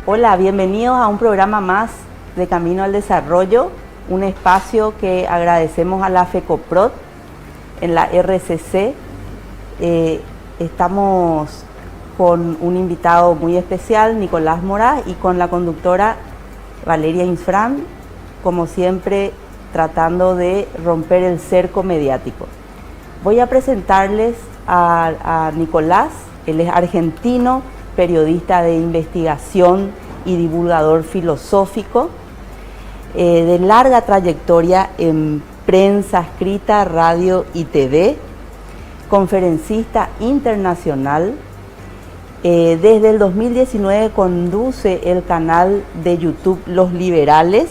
Hola, bienvenidos a un programa más de Camino al Desarrollo, un espacio que agradecemos a la FECOPROD en la RCC. Estamos con un invitado muy especial, Nicolás Moraz, y con la conductora Valeria Infran, como siempre tratando de romper el cerco mediático. Voy a presentarles a Nicolás. Él es argentino, periodista de investigación y divulgador filosófico, de larga trayectoria en prensa escrita, radio y TV, conferencista internacional. Desde el 2019 conduce el canal de YouTube Los Liberales,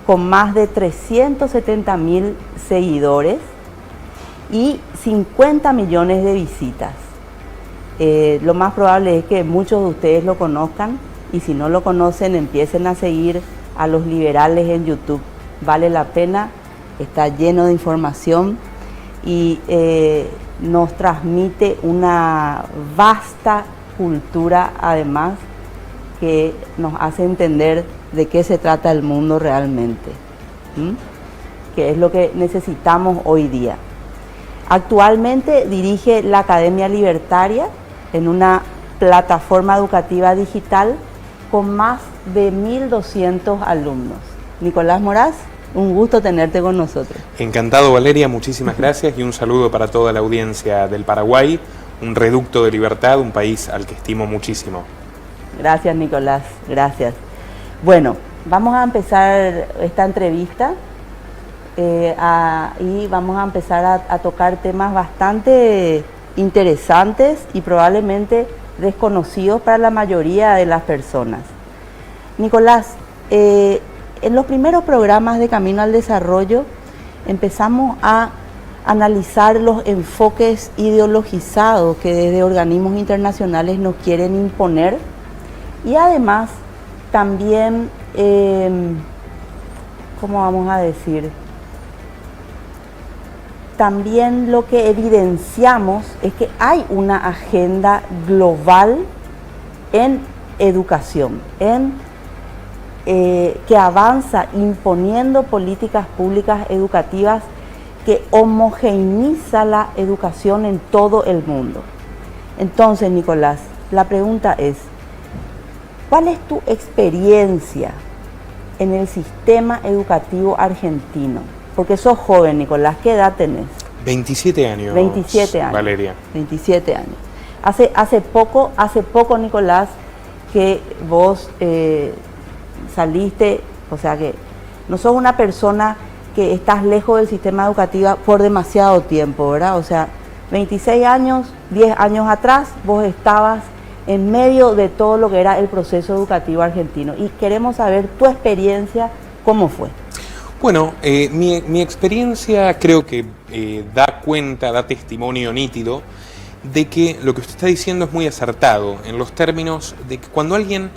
con más de 370.000 seguidores y 50 millones de visitas. Lo más probable es que muchos de ustedes lo conozcan, y si no lo conocen, empiecen a seguir a Los Liberales en YouTube. Vale la pena, está lleno de información y nos transmite una vasta cultura, además, que nos hace entender de qué se trata el mundo realmente, que es lo que necesitamos hoy día. Actualmente dirige la Academia Libertaria, en una plataforma educativa digital con más de 1.200 alumnos. Nicolás Moraz, un gusto tenerte con nosotros. Encantado, Valeria, muchísimas gracias y un saludo para toda la audiencia del Paraguay, un reducto de libertad, un país al que estimo muchísimo. Gracias, Nicolás, gracias. Bueno, vamos a empezar esta entrevista y vamos a empezar a tocar temas bastante interesantes y probablemente desconocidos para la mayoría de las personas. Nicolás, en los primeros programas de Camino al Desarrollo empezamos a analizar los enfoques ideologizados que desde organismos internacionales nos quieren imponer, y además también, ¿cómo vamos a decir? También lo que evidenciamos es que hay una agenda global en educación, que avanza imponiendo políticas públicas educativas que homogeneiza la educación en todo el mundo. Entonces, Nicolás, la pregunta es, ¿cuál es tu experiencia en el sistema educativo argentino? Porque sos joven, Nicolás, ¿qué edad tenés? 27 años. 27 años. Valeria. 27 años. Hace poco, Nicolás, que vos saliste, o sea que no sos una persona que estás lejos del sistema educativo por demasiado tiempo, ¿verdad? O sea, 26 años, 10 años atrás, vos estabas en medio de todo lo que era el proceso educativo argentino. Y queremos saber tu experiencia, ¿cómo fue? Bueno, mi experiencia creo que da testimonio nítido de que lo que usted está diciendo es muy acertado, en los términos de que cuando alguien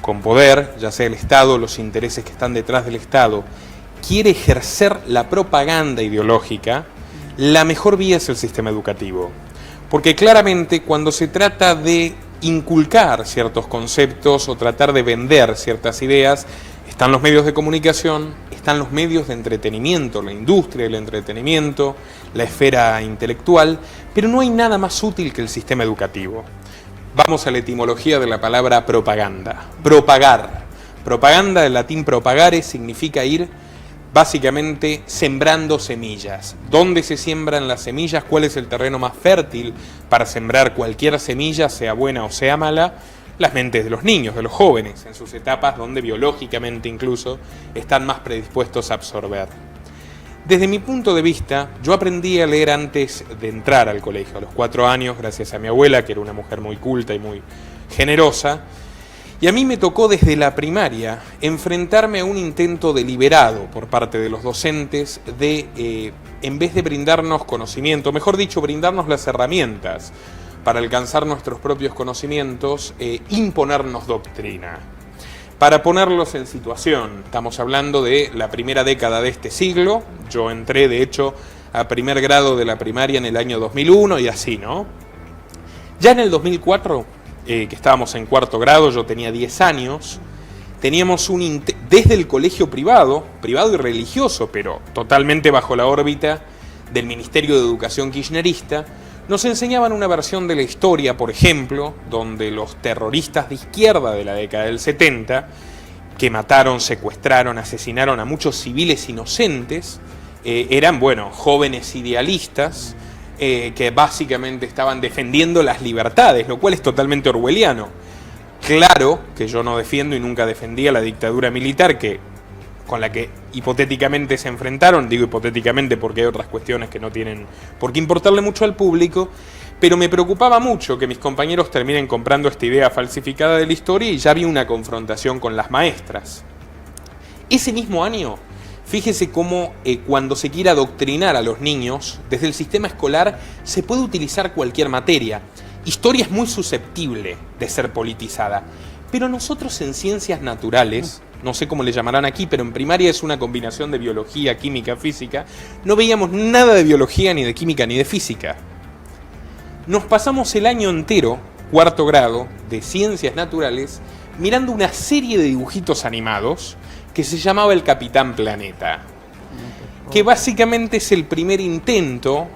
con poder, ya sea el Estado, los intereses que están detrás del Estado, quiere ejercer la propaganda ideológica, la mejor vía es el sistema educativo. Porque claramente cuando se trata de inculcar ciertos conceptos o tratar de vender ciertas ideas, están los medios de comunicación, están los medios de entretenimiento, la industria del entretenimiento, la esfera intelectual, pero no hay nada más útil que el sistema educativo. Vamos a la etimología de la palabra propaganda. Propagar. Propaganda, del latín propagare, significa ir básicamente sembrando semillas. ¿Dónde se siembran las semillas? ¿Cuál es el terreno más fértil para sembrar cualquier semilla, sea buena o sea mala? Las mentes de los niños, de los jóvenes, en sus etapas donde biológicamente incluso están más predispuestos a absorber. Desde mi punto de vista, yo aprendí a leer antes de entrar al colegio, a los 4 años, gracias a mi abuela, que era una mujer muy culta y muy generosa, y a mí me tocó desde la primaria enfrentarme a un intento deliberado por parte de los docentes de, en vez de brindarnos conocimiento, mejor dicho, brindarnos las herramientas para alcanzar nuestros propios conocimientos, imponernos doctrina. Para ponerlos en situación, estamos hablando de la primera década de este siglo, yo entré de hecho a primer grado de la primaria en el año 2001 y así, ¿no? Ya en el 2004 que estábamos en cuarto grado, yo tenía 10 años, teníamos desde el colegio privado y religioso, pero totalmente bajo la órbita del Ministerio de Educación kirchnerista, nos enseñaban una versión de la historia, por ejemplo, donde los terroristas de izquierda de la década del 70, que mataron, secuestraron, asesinaron a muchos civiles inocentes, eran, bueno, jóvenes idealistas que básicamente estaban defendiendo las libertades, lo cual es totalmente orwelliano. Claro que yo no defiendo y nunca defendía la dictadura militar con la que hipotéticamente se enfrentaron, digo hipotéticamente porque hay otras cuestiones que no tienen por qué importarle mucho al público, pero me preocupaba mucho que mis compañeros terminen comprando esta idea falsificada de la historia y ya había una confrontación con las maestras. Ese mismo año, fíjese cómo cuando se quiere adoctrinar a los niños, desde el sistema escolar se puede utilizar cualquier materia. Historia es muy susceptible de ser politizada, pero nosotros en ciencias naturales, no sé cómo le llamarán aquí, pero en primaria es una combinación de biología, química, física, no veíamos nada de biología, ni de química, ni de física. Nos pasamos el año entero, cuarto grado, de ciencias naturales, mirando una serie de dibujitos animados que se llamaba El Capitán Planeta, que básicamente es el primer intento,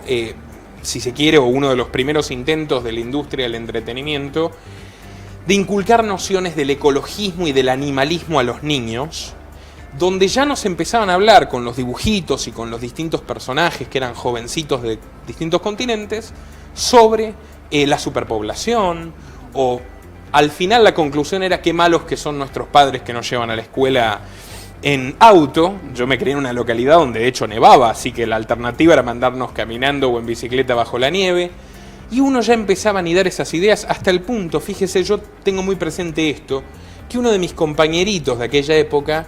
si se quiere, o uno de los primeros intentos de la industria del entretenimiento, de inculcar nociones del ecologismo y del animalismo a los niños, donde ya nos empezaban a hablar con los dibujitos y con los distintos personajes que eran jovencitos de distintos continentes, sobre la superpoblación, o al final la conclusión era qué malos que son nuestros padres que nos llevan a la escuela en auto. Yo me crié en una localidad donde de hecho nevaba, así que la alternativa era mandarnos caminando o en bicicleta bajo la nieve. Y uno ya empezaba a anidar esas ideas hasta el punto, fíjese, yo tengo muy presente esto, que uno de mis compañeritos de aquella época,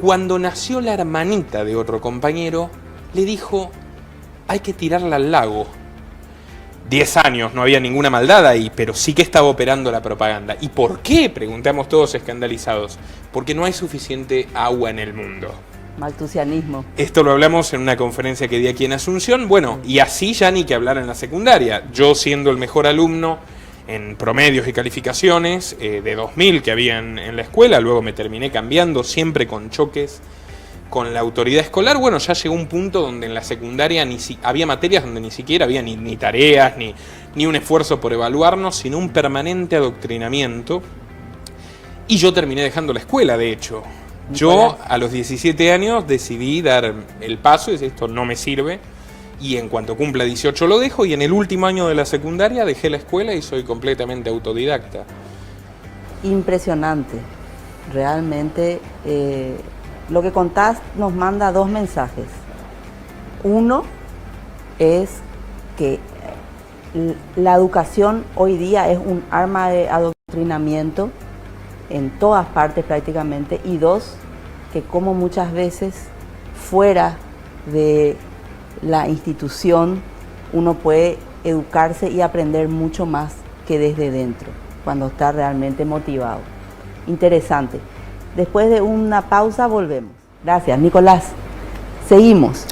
cuando nació la hermanita de otro compañero, le dijo, hay que tirarla al lago. 10 años, no había ninguna maldad ahí, pero sí que estaba operando la propaganda. ¿Y por qué? Preguntamos todos escandalizados. Porque no hay suficiente agua en el mundo. Maltusianismo. Esto lo hablamos en una conferencia que di aquí en Asunción. Bueno, y así ya ni que hablar en la secundaria. Yo siendo el mejor alumno en promedios y calificaciones de 2000 que había en la escuela, luego me terminé cambiando, siempre con choques con la autoridad escolar. Bueno, ya llegó un punto donde en la secundaria había materias donde ni siquiera había ni tareas, ni un esfuerzo por evaluarnos, sino un permanente adoctrinamiento. Y yo terminé dejando la escuela, de hecho. Yo a los 17 años decidí dar el paso y decir, esto no me sirve, y en cuanto cumpla 18 lo dejo, y en el último año de la secundaria dejé la escuela y soy completamente autodidacta. Impresionante, realmente lo que contás nos manda dos mensajes. Uno es que la educación hoy día es un arma de adoctrinamiento en todas partes prácticamente, y dos, que como muchas veces fuera de la institución uno puede educarse y aprender mucho más que desde dentro, cuando está realmente motivado. Interesante. Después de una pausa volvemos. Gracias, Nicolás. Seguimos.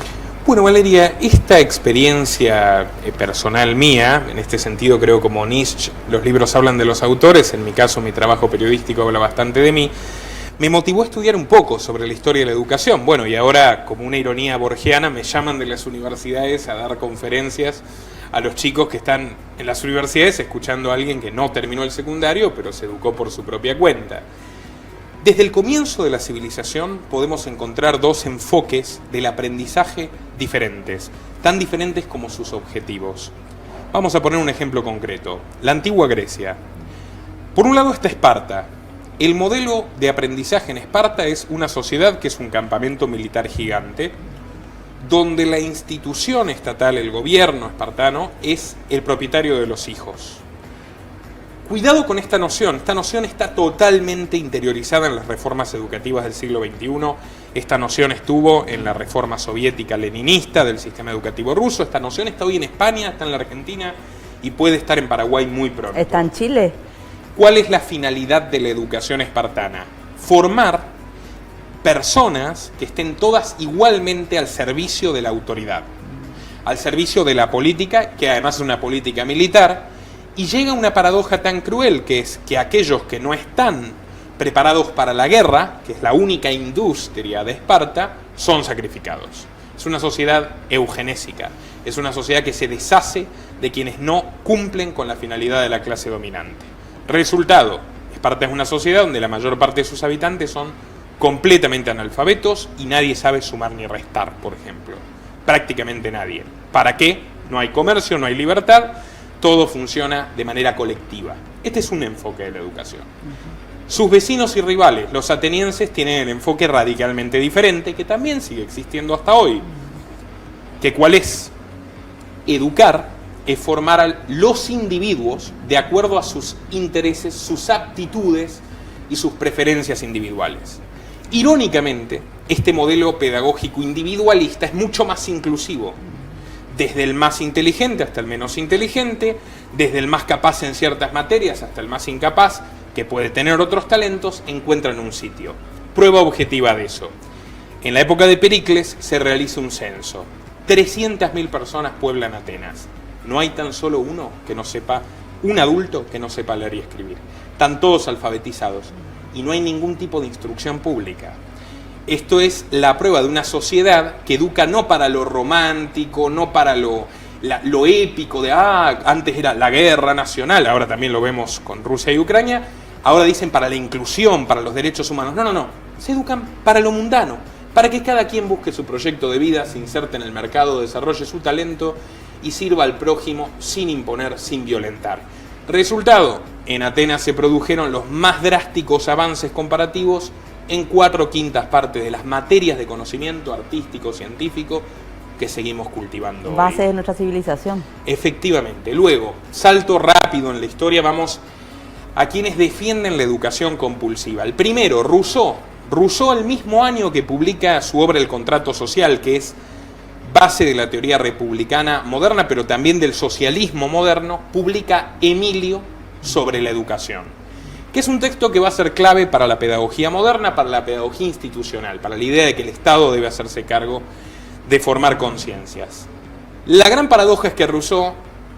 Bueno, Valeria, esta experiencia personal mía, en este sentido creo como Nietzsche, los libros hablan de los autores, en mi caso mi trabajo periodístico habla bastante de mí, me motivó a estudiar un poco sobre la historia de la educación. Bueno, y ahora, como una ironía borgiana, me llaman de las universidades a dar conferencias a los chicos que están en las universidades escuchando a alguien que no terminó el secundario, pero se educó por su propia cuenta. Desde el comienzo de la civilización podemos encontrar dos enfoques del aprendizaje diferentes, tan diferentes como sus objetivos. Vamos a poner un ejemplo concreto. La antigua Grecia. Por un lado está Esparta. El modelo de aprendizaje en Esparta es una sociedad que es un campamento militar gigante, donde la institución estatal, el gobierno espartano, es el propietario de los hijos. Cuidado con esta noción está totalmente interiorizada en las reformas educativas del siglo XXI, esta noción estuvo en la reforma soviética leninista del sistema educativo ruso, esta noción está hoy en España, está en la Argentina y puede estar en Paraguay muy pronto. ¿Está en Chile? ¿Cuál es la finalidad de la educación espartana? Formar personas que estén todas igualmente al servicio de la autoridad, al servicio de la política, que además es una política militar, Y llega una paradoja tan cruel, que es que aquellos que no están preparados para la guerra, que es la única industria de Esparta, son sacrificados. Es una sociedad eugenésica, es una sociedad que se deshace de quienes no cumplen con la finalidad de la clase dominante. Resultado, Esparta es una sociedad donde la mayor parte de sus habitantes son completamente analfabetos y nadie sabe sumar ni restar, por ejemplo. Prácticamente nadie. ¿Para qué? No hay comercio, no hay libertad, todo funciona de manera colectiva. Este es un enfoque de la educación. Sus vecinos y rivales, los atenienses, tienen el enfoque radicalmente diferente, que también sigue existiendo hasta hoy. ¿Que cuál es? Educar es formar a los individuos de acuerdo a sus intereses, sus aptitudes y sus preferencias individuales. Irónicamente, este modelo pedagógico individualista es mucho más inclusivo. Desde el más inteligente hasta el menos inteligente, desde el más capaz en ciertas materias hasta el más incapaz, que puede tener otros talentos, encuentran un sitio. Prueba objetiva de eso. En la época de Pericles se realiza un censo. 300.000 personas pueblan Atenas. No hay tan solo uno que no sepa, un adulto que no sepa leer y escribir. Están todos alfabetizados y no hay ningún tipo de instrucción pública. Esto es la prueba de una sociedad que educa no para lo romántico, no para lo épico de, antes era la guerra nacional, ahora también lo vemos con Rusia y Ucrania, ahora dicen para la inclusión, para los derechos humanos. No, se educan para lo mundano, para que cada quien busque su proyecto de vida, se inserte en el mercado, desarrolle su talento y sirva al prójimo sin imponer, sin violentar. Resultado, en Atenas se produjeron los más drásticos avances comparativos en 4/5 partes de las materias de conocimiento artístico, científico, que seguimos cultivando base hoy. de nuestra civilización. Efectivamente. Luego, salto rápido en la historia, vamos a quienes defienden la educación compulsiva. El primero, Rousseau. Rousseau, el mismo año que publica su obra El contrato social, que es base de la teoría republicana moderna, pero también del socialismo moderno, publica Emilio sobre la educación, que es un texto que va a ser clave para la pedagogía moderna, para la pedagogía institucional, para la idea de que el Estado debe hacerse cargo de formar conciencias. La gran paradoja es que Rousseau,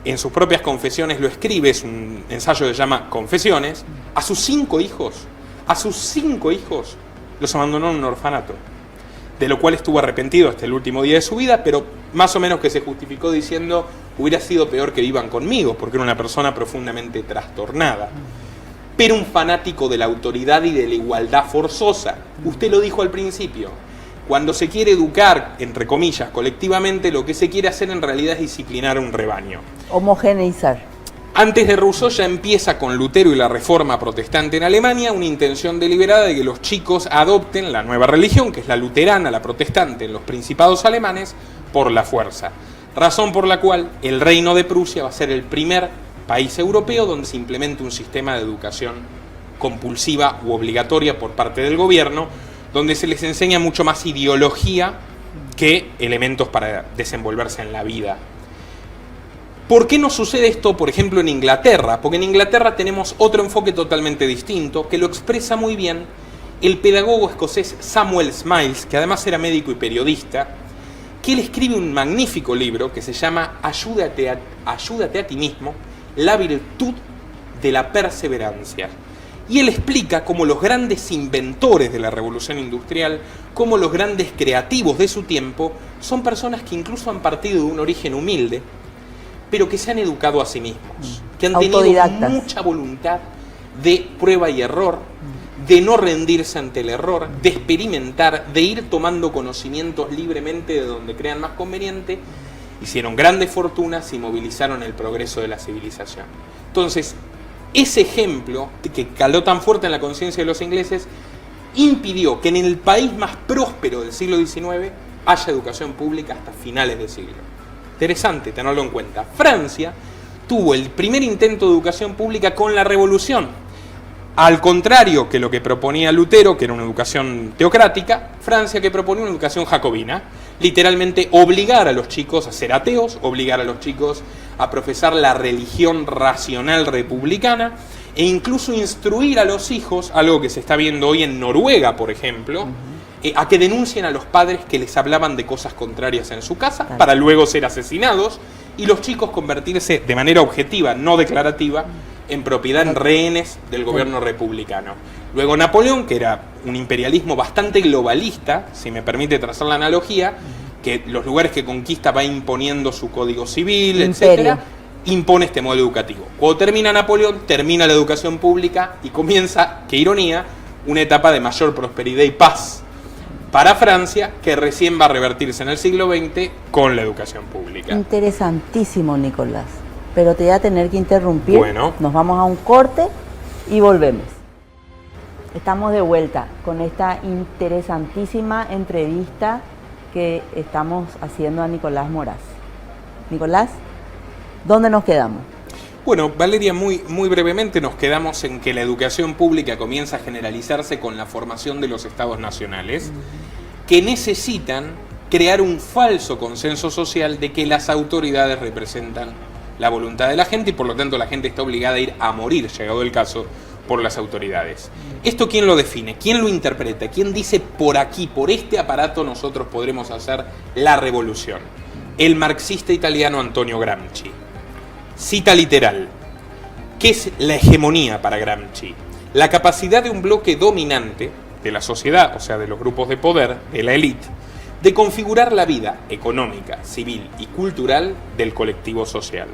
en sus propias confesiones lo escribe, es un ensayo que se llama Confesiones, a sus 5 hijos los abandonó en un orfanato, de lo cual estuvo arrepentido hasta el último día de su vida, pero más o menos que se justificó diciendo, hubiera sido peor que vivan conmigo, porque era una persona profundamente trastornada. Pero un fanático de la autoridad y de la igualdad forzosa. Usted lo dijo al principio, cuando se quiere educar, entre comillas, colectivamente, lo que se quiere hacer en realidad es disciplinar un rebaño. Homogeneizar. Antes de Rousseau ya empieza con Lutero y la Reforma Protestante en Alemania una intención deliberada de que los chicos adopten la nueva religión, que es la luterana, la protestante, en los principados alemanes, por la fuerza. Razón por la cual el Reino de Prusia va a ser el primer país europeo donde se implementa un sistema de educación compulsiva u obligatoria por parte del gobierno, donde se les enseña mucho más ideología que elementos para desenvolverse en la vida. ¿Por qué no sucede esto, por ejemplo, en Inglaterra? Porque en Inglaterra tenemos otro enfoque totalmente distinto, que lo expresa muy bien el pedagogo escocés Samuel Smiles, que además era médico y periodista, que él escribe un magnífico libro que se llama Ayúdate a ti mismo, la virtud de la perseverancia. Y él explica cómo los grandes inventores de la revolución industrial, cómo los grandes creativos de su tiempo, son personas que incluso han partido de un origen humilde, pero que se han educado a sí mismos, que han tenido mucha voluntad de prueba y error, de no rendirse ante el error, de experimentar, de ir tomando conocimientos libremente de donde crean más conveniente, hicieron grandes fortunas y movilizaron el progreso de la civilización. Entonces, ese ejemplo que caló tan fuerte en la conciencia de los ingleses impidió que en el país más próspero del siglo XIX haya educación pública hasta finales del siglo. Interesante tenerlo en cuenta. Francia tuvo el primer intento de educación pública con la Revolución. Al contrario que lo que proponía Lutero, que era una educación teocrática, Francia que proponía una educación jacobina. Literalmente obligar a los chicos a ser ateos, obligar a los chicos a profesar la religión racional republicana e incluso instruir a los hijos, algo que se está viendo hoy en Noruega, por ejemplo, a que denuncien a los padres que les hablaban de cosas contrarias en su casa, Claro. para luego ser asesinados, y los chicos convertirse de manera objetiva, no declarativa, en propiedad, en rehenes del gobierno republicano. Luego Napoleón, que era un imperialismo bastante globalista, si me permite trazar la analogía, que los lugares que conquista va imponiendo su código civil, Imperio. etc., impone este modelo educativo. Cuando termina Napoleón, termina la educación pública y comienza, qué ironía, una etapa de mayor prosperidad y paz para Francia, que recién va a revertirse en el siglo XX con la educación pública. Interesantísimo, Nicolás. Pero te voy a tener que interrumpir. Bueno. Nos vamos a un corte y volvemos. Estamos de vuelta con esta interesantísima entrevista que estamos haciendo a Nicolás Moraz. Nicolás, ¿dónde nos quedamos? Bueno, Valeria, muy brevemente nos quedamos en que la educación pública comienza a generalizarse con la formación de los estados nacionales, que necesitan crear un falso consenso social de que las autoridades representan la voluntad de la gente y por lo tanto la gente está obligada a ir a morir, llegado el caso, por las autoridades. ¿Esto quién lo define? ¿Quién lo interpreta? ¿Quién dice por aquí, por este aparato nosotros podremos hacer la revolución? El marxista italiano Antonio Gramsci. Cita literal. ¿Qué es la hegemonía para Gramsci? La capacidad de un bloque dominante de la sociedad, o sea, de los grupos de poder, de la élite, de configurar la vida económica, civil y cultural del colectivo social.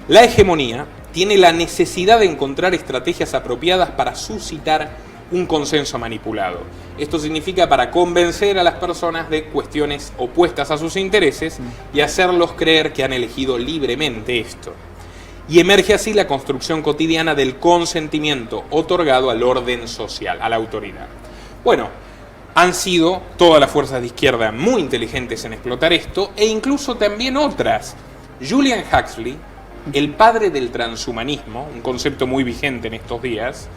La hegemonía tiene la necesidad de encontrar estrategias apropiadas para suscitar un consenso manipulado. Esto significa para convencer a las personas de cuestiones opuestas a sus intereses y hacerlos creer que han elegido libremente esto. Y emerge así la construcción cotidiana del consentimiento otorgado al orden social, a la autoridad. Bueno, han sido todas las fuerzas de izquierda muy inteligentes en explotar esto, e incluso también otras. Julian Huxley, el padre del transhumanismo, un concepto muy vigente en estos días,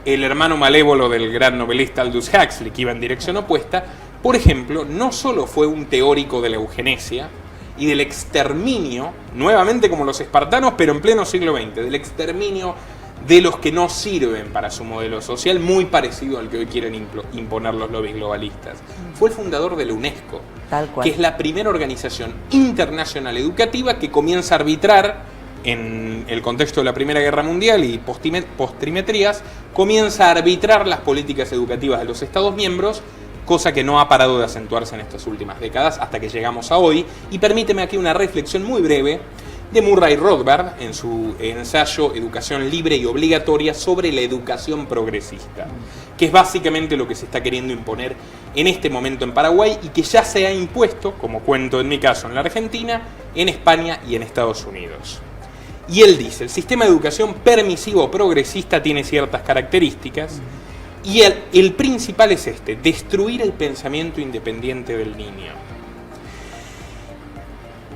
el hermano malévolo del gran novelista Aldous Huxley, que iba en dirección opuesta, por ejemplo, no solo fue un teórico de la eugenesia y del exterminio, nuevamente como los espartanos, pero en pleno siglo XX, del exterminio de los que no sirven para su modelo social, muy parecido al que hoy quieren imponer los lobbies globalistas. Fue el fundador de la UNESCO, Tal cual. que es la primera organización internacional educativa que comienza a arbitrar en el contexto de la Primera Guerra Mundial y postrimerías, comienza a arbitrar las políticas educativas de los Estados miembros, cosa que no ha parado de acentuarse en estas últimas décadas hasta que llegamos a hoy. Y permíteme aquí una reflexión muy breve de Murray Rothbard en su ensayo Educación Libre y Obligatoria sobre la educación progresista, que es básicamente lo que se está queriendo imponer en este momento en Paraguay y que ya se ha impuesto, como cuento en mi caso en la Argentina, en España y en Estados Unidos. Y él dice, el sistema de educación permisivo progresista tiene ciertas características y el principal es este, destruir el pensamiento independiente del niño.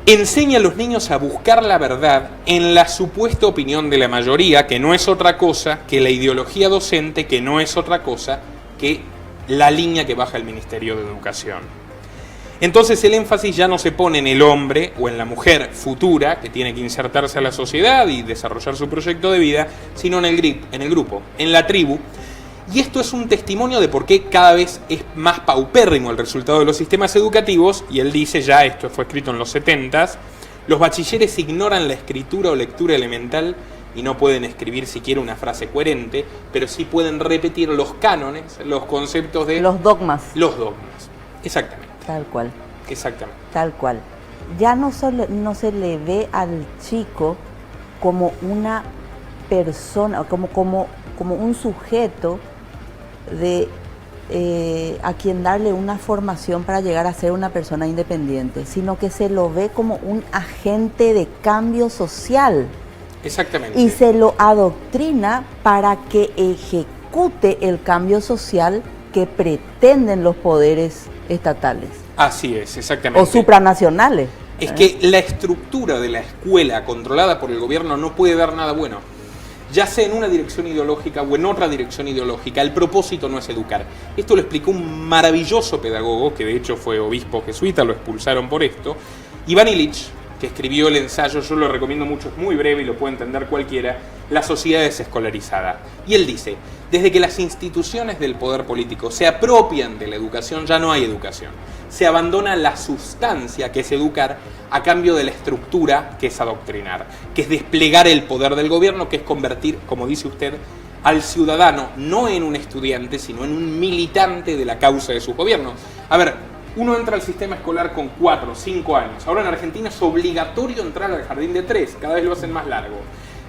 Enseña a los niños a buscar la verdad en la supuesta opinión de la mayoría, que no es otra cosa que la ideología docente, que no es otra cosa que la línea que baja el Ministerio de Educación. Entonces el énfasis ya no se pone en el hombre o en la mujer futura que tiene que insertarse a la sociedad y desarrollar su proyecto de vida, sino en el grupo, en la tribu. Y esto es un testimonio de por qué cada vez es más paupérrimo el resultado de los sistemas educativos, y él dice ya, esto fue escrito en los 70s, los bachilleres ignoran la escritura o lectura elemental y no pueden escribir siquiera una frase coherente, pero sí pueden repetir los cánones, los conceptos de... Los dogmas. Los dogmas, exactamente. Tal cual. Exactamente. Tal cual. Ya no se le ve al chico como una persona, como un sujeto de a quien darle una formación para llegar a ser una persona independiente, sino que se lo ve como un agente de cambio social. Exactamente. Y se lo adoctrina para que ejecute el cambio social que pretenden los poderes estatales. Así es, exactamente. O supranacionales. Es que la estructura de la escuela controlada por el gobierno no puede dar nada bueno. Ya sea en una dirección ideológica o en otra dirección ideológica, el propósito no es educar. Esto lo explicó un maravilloso pedagogo, que de hecho fue obispo jesuita, lo expulsaron por esto, Iván Illich, que escribió el ensayo, yo lo recomiendo mucho, es muy breve y lo puede entender cualquiera, la sociedad desescolarizada. Y él dice, desde que las instituciones del poder político se apropian de la educación, ya no hay educación. Se abandona la sustancia, que es educar, a cambio de la estructura, que es adoctrinar, que es desplegar el poder del gobierno, que es convertir, como dice usted, al ciudadano no en un estudiante, sino en un militante de la causa de su gobierno. A ver, uno entra al sistema escolar con 4 o 5 años. Ahora en Argentina es obligatorio entrar al jardín de 3, cada vez lo hacen más largo.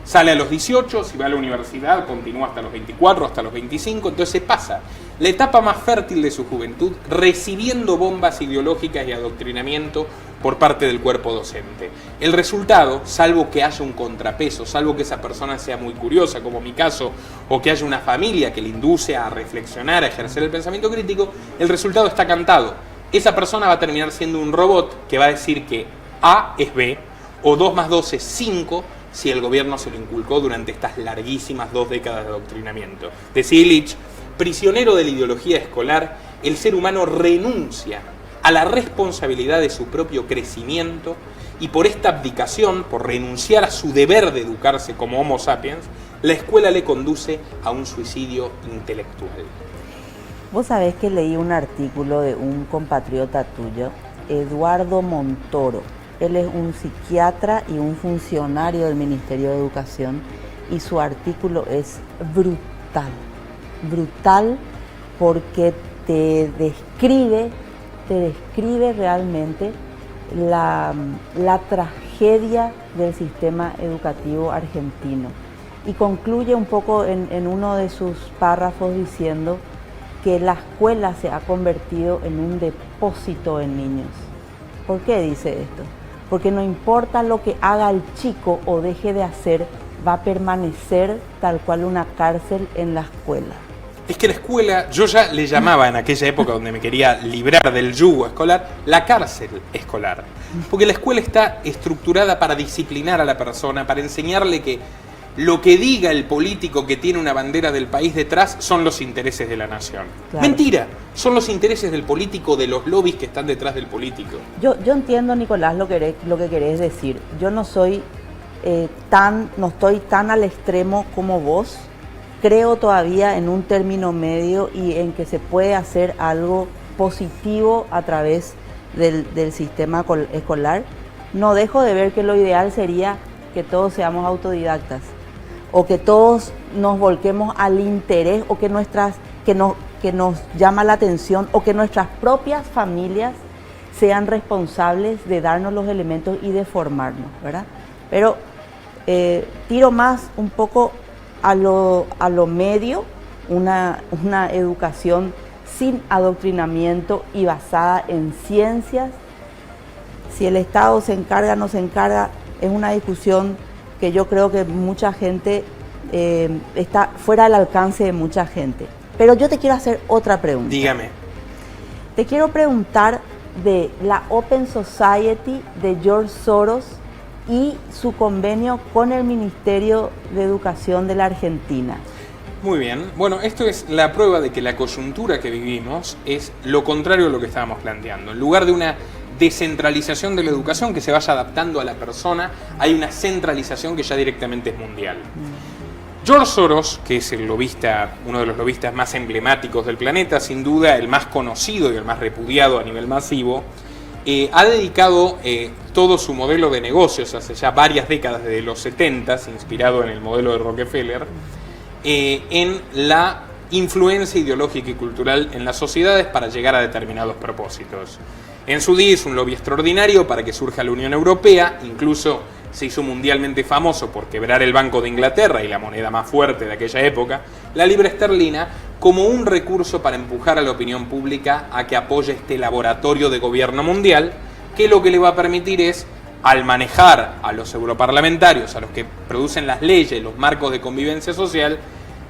Sale a los 18, si va a la universidad, continúa hasta los 24, hasta los 25, entonces se pasa la etapa más fértil de su juventud recibiendo bombas ideológicas y adoctrinamiento por parte del cuerpo docente. El resultado, salvo que haya un contrapeso, salvo que esa persona sea muy curiosa, como mi caso, o que haya una familia que le induce a reflexionar, a ejercer el pensamiento crítico, el resultado está cantado. Esa persona va a terminar siendo un robot que va a decir que A es B, o 2 más 2 es 5, si el gobierno se lo inculcó durante estas larguísimas 2 décadas de adoctrinamiento. Decía Illich, prisionero de la ideología escolar, el ser humano renuncia a la responsabilidad de su propio crecimiento y por esta abdicación, por renunciar a su deber de educarse como Homo sapiens, la escuela le conduce a un suicidio intelectual. Vos sabés que leí un artículo de un compatriota tuyo, Eduardo Montoro. Él es un psiquiatra y un funcionario del Ministerio de Educación y su artículo es brutal, brutal porque te describe realmente la tragedia del sistema educativo argentino y concluye un poco en uno de sus párrafos diciendo que la escuela se ha convertido en un depósito en niños. ¿Por qué dice esto? Porque no importa lo que haga el chico o deje de hacer, va a permanecer tal cual una cárcel en la escuela. Es que la escuela, yo ya le llamaba en aquella época donde me quería librar del yugo escolar, la cárcel escolar. Porque la escuela está estructurada para disciplinar a la persona, para enseñarle que lo que diga el político que tiene una bandera del país detrás son los intereses de la nación. Claro. Mentira, son los intereses del político, de los lobbies que están detrás del político. Yo entiendo, Nicolás, lo que querés decir. Yo no soy no estoy tan al extremo como vos. Creo todavía en un término medio y en que se puede hacer algo positivo a través del sistema escolar. No dejo de ver que lo ideal sería que todos seamos autodidactas o que todos nos volquemos al interés o que nos llama la atención o que nuestras propias familias sean responsables de darnos los elementos y de formarnos, ¿verdad? Pero tiro más un poco a lo medio, una educación sin adoctrinamiento y basada en ciencias. Si el Estado se encarga o no se encarga, es una discusión que yo creo que mucha gente está fuera del alcance de mucha gente. Pero yo te quiero hacer otra pregunta. Dígame. Te quiero preguntar de la Open Society de George Soros y su convenio con el Ministerio de Educación de la Argentina. Muy bien. Bueno, esto es la prueba de que la coyuntura que vivimos es lo contrario a lo que estábamos planteando. En lugar de una descentralización de la educación que se vaya adaptando a la persona, hay una centralización que ya directamente es mundial. George Soros, que es el lobista, uno de los lobistas más emblemáticos del planeta, sin duda el más conocido y el más repudiado a nivel masivo, ha dedicado todo su modelo de negocios hace ya varias décadas, desde los 70, inspirado en el modelo de Rockefeller, en la influencia ideológica y cultural en las sociedades para llegar a determinados propósitos. En su día hizo un lobby extraordinario para que surja la Unión Europea, incluso se hizo mundialmente famoso por quebrar el Banco de Inglaterra y la moneda más fuerte de aquella época, la libra esterlina, como un recurso para empujar a la opinión pública a que apoye este laboratorio de gobierno mundial, que lo que le va a permitir es, al manejar a los europarlamentarios, a los que producen las leyes, los marcos de convivencia social,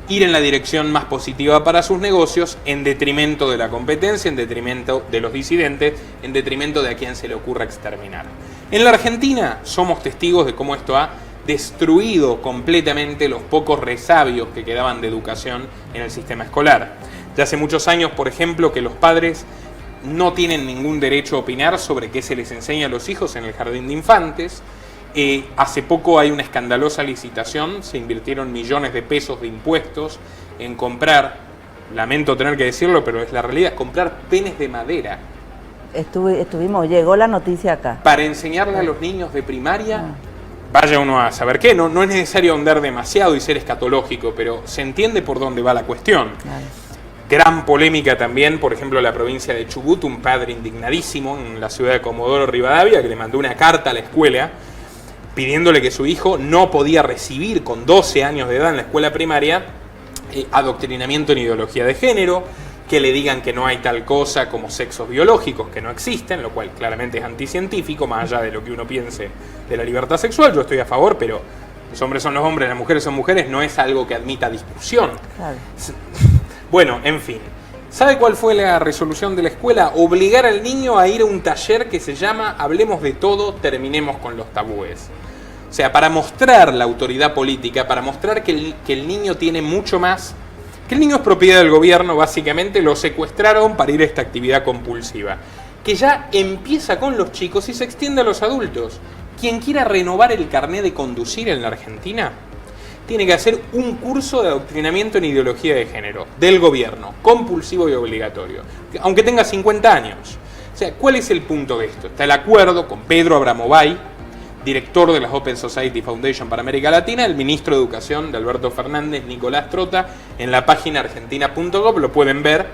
ir en la dirección más positiva para sus negocios, en detrimento de la competencia, en detrimento de los disidentes, en detrimento de a quien se le ocurra exterminar. En la Argentina somos testigos de cómo esto ha destruido completamente los pocos resabios que quedaban de educación en el sistema escolar. Ya hace muchos años, por ejemplo, que los padres no tienen ningún derecho a opinar sobre qué se les enseña a los hijos en el jardín de infantes, Hace poco hay una escandalosa licitación, se invirtieron millones de pesos de impuestos en comprar, lamento tener que decirlo, pero es la realidad, comprar penes de madera. Llegó la noticia acá. Para enseñarle a los niños de primaria, vaya uno a saber qué, no es necesario ahondar demasiado y ser escatológico, pero se entiende por dónde va la cuestión. Claro. Gran polémica también, por ejemplo, en la provincia de Chubut, un padre indignadísimo en la ciudad de Comodoro Rivadavia, que le mandó una carta a la escuela pidiéndole que su hijo no podía recibir con 12 años de edad en la escuela primaria adoctrinamiento en ideología de género, que le digan que no hay tal cosa como sexos biológicos, que no existen, lo cual claramente es anticientífico, más allá de lo que uno piense de la libertad sexual. Yo estoy a favor, pero los hombres son los hombres, las mujeres son mujeres, no es algo que admita discusión. Claro. Bueno, en fin. ¿Sabe cuál fue la resolución de la escuela? Obligar al niño a ir a un taller que se llama Hablemos de todo, terminemos con los tabúes. O sea, para mostrar la autoridad política, para mostrar que el niño tiene mucho más, que el niño es propiedad del gobierno, básicamente lo secuestraron para ir a esta actividad compulsiva, que ya empieza con los chicos y se extiende a los adultos. Quien quiera renovar el carné de conducir en la Argentina tiene que hacer un curso de adoctrinamiento en ideología de género del gobierno, compulsivo y obligatorio, aunque tenga 50 años. O sea, ¿cuál es el punto de esto? Está el acuerdo con Pedro Abramovay, director de la Open Society Foundation para América Latina, el ministro de Educación de Alberto Fernández, Nicolás Trota, en la página argentina.gov, lo pueden ver.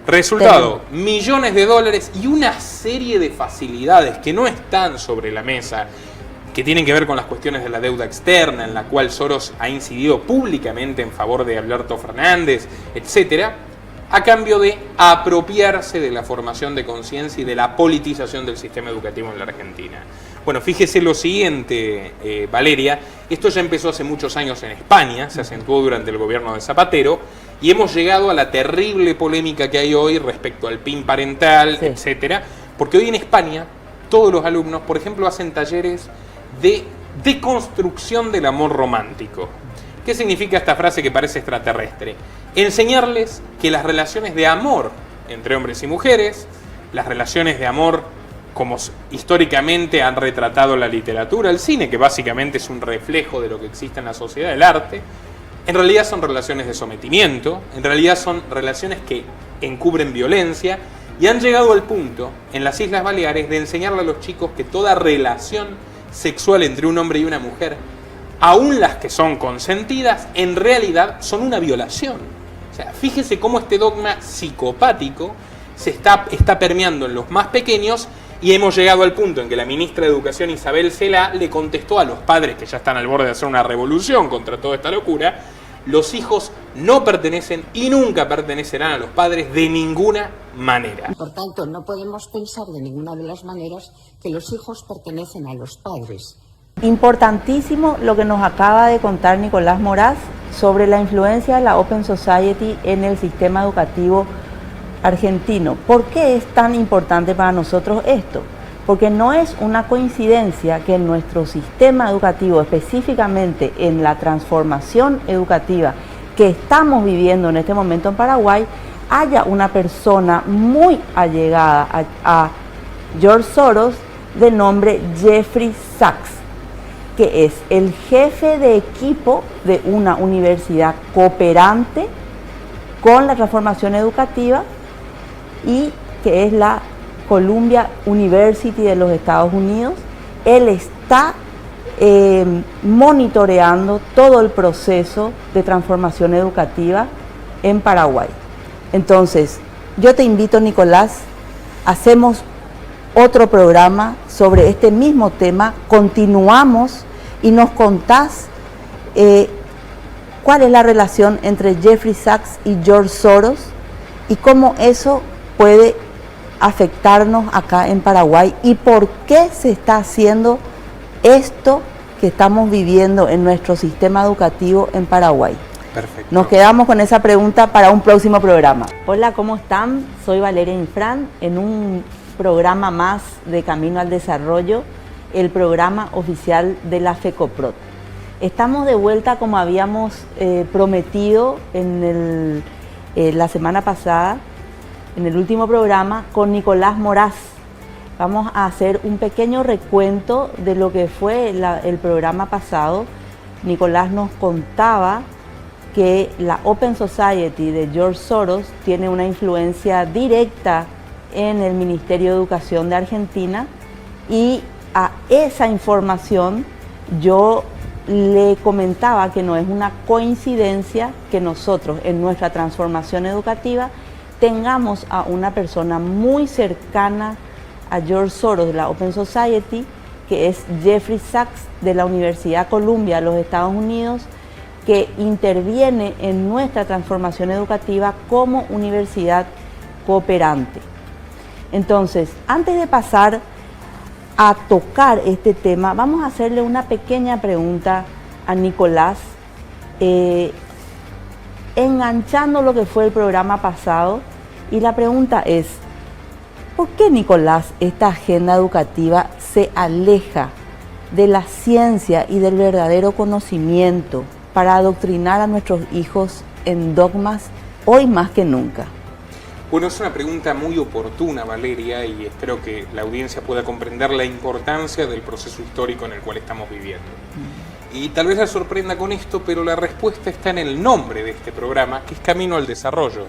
Resultado, millones de dólares y una serie de facilidades que no están sobre la mesa, que tienen que ver con las cuestiones de la deuda externa, en la cual Soros ha incidido públicamente en favor de Alberto Fernández, etcétera, a cambio de apropiarse de la formación de conciencia y de la politización del sistema educativo en la Argentina. Bueno, fíjese lo siguiente, Valeria, esto ya empezó hace muchos años en España, se acentuó durante el gobierno de Zapatero, y hemos llegado a la terrible polémica que hay hoy respecto al PIN parental, etcétera, porque hoy en España todos los alumnos, por ejemplo, hacen talleres de deconstrucción del amor romántico. ¿Qué significa esta frase que parece extraterrestre? Enseñarles que las relaciones de amor entre hombres y mujeres, las relaciones de amor como históricamente han retratado la literatura, el cine, que básicamente es un reflejo de lo que existe en la sociedad, el arte, en realidad son relaciones de sometimiento, en realidad son relaciones que encubren violencia, y han llegado al punto, en las Islas Baleares, de enseñarle a los chicos que toda relación sexual entre un hombre y una mujer, aún las que son consentidas, en realidad son una violación. O sea, fíjese cómo este dogma psicopático se está permeando en los más pequeños, y hemos llegado al punto en que la ministra de Educación, Isabel Cela, le contestó a los padres que ya están al borde de hacer una revolución contra toda esta locura: los hijos no pertenecen y nunca pertenecerán a los padres de ninguna manera. Por tanto, no podemos pensar de ninguna de las maneras que los hijos pertenecen a los padres. Importantísimo lo que nos acaba de contar Nicolás Moraz sobre la influencia de la Open Society en el sistema educativo argentino. ¿Por qué es tan importante para nosotros esto? Porque no es una coincidencia que en nuestro sistema educativo, específicamente en la transformación educativa que estamos viviendo en este momento en Paraguay, haya una persona muy allegada a George Soros de nombre Jeffrey Sachs, que es el jefe de equipo de una universidad cooperante con la transformación educativa y que es la Columbia University de los Estados Unidos. Él está monitoreando todo el proceso de transformación educativa en Paraguay. Entonces, yo te invito, Nicolás, hacemos otro programa sobre este mismo tema, continuamos y nos contás cuál es la relación entre Jeffrey Sachs y George Soros y cómo eso puede afectarnos acá en Paraguay y por qué se está haciendo esto que estamos viviendo en nuestro sistema educativo en Paraguay. Perfecto. Nos quedamos con esa pregunta para un próximo programa. Hola, ¿cómo están? Soy Valeria Infran en un programa más de Camino al Desarrollo, el programa oficial de la FECOPROT. Estamos de vuelta como habíamos prometido en la semana pasada, en el último programa, con Nicolás Moraz. Vamos a hacer un pequeño recuento de lo que fue el programa pasado. Nicolás nos contaba que la Open Society de George Soros tiene una influencia directa en el Ministerio de Educación de Argentina, y a esa información yo le comentaba que no es una coincidencia que nosotros en nuestra transformación educativa tengamos a una persona muy cercana a George Soros de la Open Society, que es Jeffrey Sachs de la Universidad Columbia de los Estados Unidos, que interviene en nuestra transformación educativa como universidad cooperante. Entonces, antes de pasar a tocar este tema, vamos a hacerle una pequeña pregunta a Nicolás, enganchando lo que fue el programa pasado, y la pregunta es: ¿por qué, Nicolás, esta agenda educativa se aleja de la ciencia y del verdadero conocimiento para adoctrinar a nuestros hijos en dogmas hoy más que nunca? Bueno, es una pregunta muy oportuna, Valeria, y espero que la audiencia pueda comprender la importancia del proceso histórico en el cual estamos viviendo. Y tal vez la sorprenda con esto, pero la respuesta está en el nombre de este programa, que es Camino al Desarrollo.